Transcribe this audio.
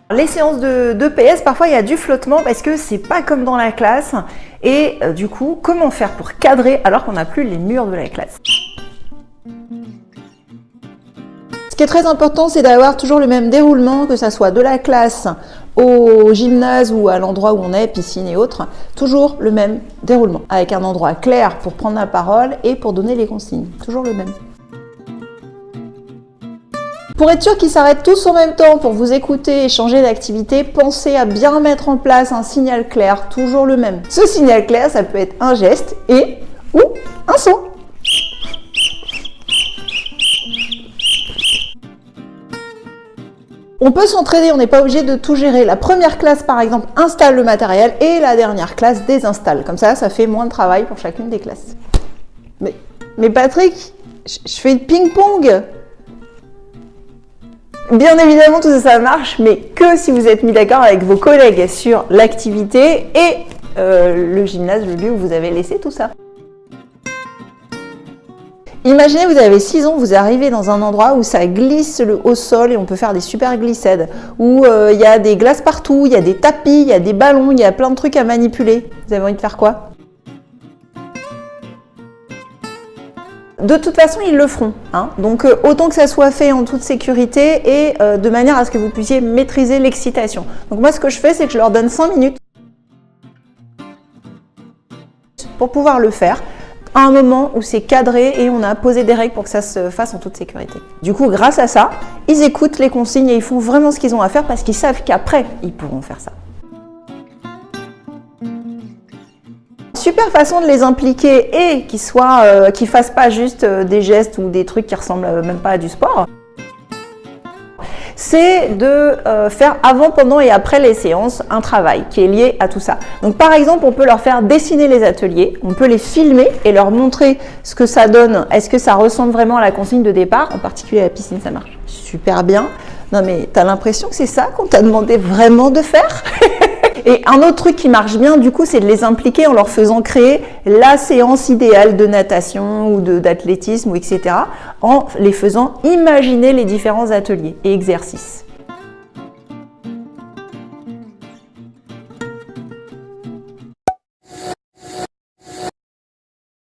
Les séances de PS, parfois il y a du flottement parce que c'est pas comme dans la classe. Et du coup, comment faire pour cadrer alors qu'on n'a plus les murs de la classe? Ce qui est très important, c'est d'avoir toujours le même déroulement, que ça soit de la classe au gymnase ou à l'endroit où on est, piscine et autres, toujours le même déroulement, avec un endroit clair pour prendre la parole et pour donner les consignes, toujours le même. Pour être sûr qu'ils s'arrêtent tous en même temps pour vous écouter et changer d'activité, pensez à bien mettre en place un signal clair, toujours le même. Ce signal clair, ça peut être un geste et ou un son. On peut s'entraider, on n'est pas obligé de tout gérer. La première classe, par exemple, installe le matériel et la dernière classe désinstalle. Comme ça fait moins de travail pour chacune des classes. Mais Patrick, je fais ping-pong. Bien évidemment, tout ça marche, mais que si vous êtes mis d'accord avec vos collègues sur l'activité et le gymnase, le lieu où vous avez laissé tout ça. Imaginez, vous avez 6 ans, vous arrivez dans un endroit où ça glisse au sol et on peut faire des super glissades, où il y a des glaces partout, il y a des tapis, il y a des ballons, il y a plein de trucs à manipuler. Vous avez envie de faire quoi? De toute façon, ils le feront, hein. Donc autant que ça soit fait en toute sécurité et de manière à ce que vous puissiez maîtriser l'excitation. Donc moi, ce que je fais, c'est que je leur donne 5 minutes pour pouvoir le faire à un moment où c'est cadré et on a posé des règles pour que ça se fasse en toute sécurité. Du coup, grâce à ça, ils écoutent les consignes et ils font vraiment ce qu'ils ont à faire parce qu'ils savent qu'après, ils pourront faire ça. Super façon de les impliquer et qu'ils fassent pas juste des gestes ou des trucs qui ressemblent même pas à du sport, c'est de faire avant, pendant et après les séances un travail qui est lié à tout ça. Donc par exemple, on peut leur faire dessiner les ateliers, on peut les filmer et leur montrer ce que ça donne. Est-ce que ça ressemble vraiment à la consigne de départ? En particulier à la piscine, ça marche super bien. Non mais t'as l'impression que c'est ça qu'on t'a demandé vraiment de faire? Et un autre truc qui marche bien, du coup, c'est de les impliquer en leur faisant créer la séance idéale de natation ou d'athlétisme, etc., en les faisant imaginer les différents ateliers et exercices.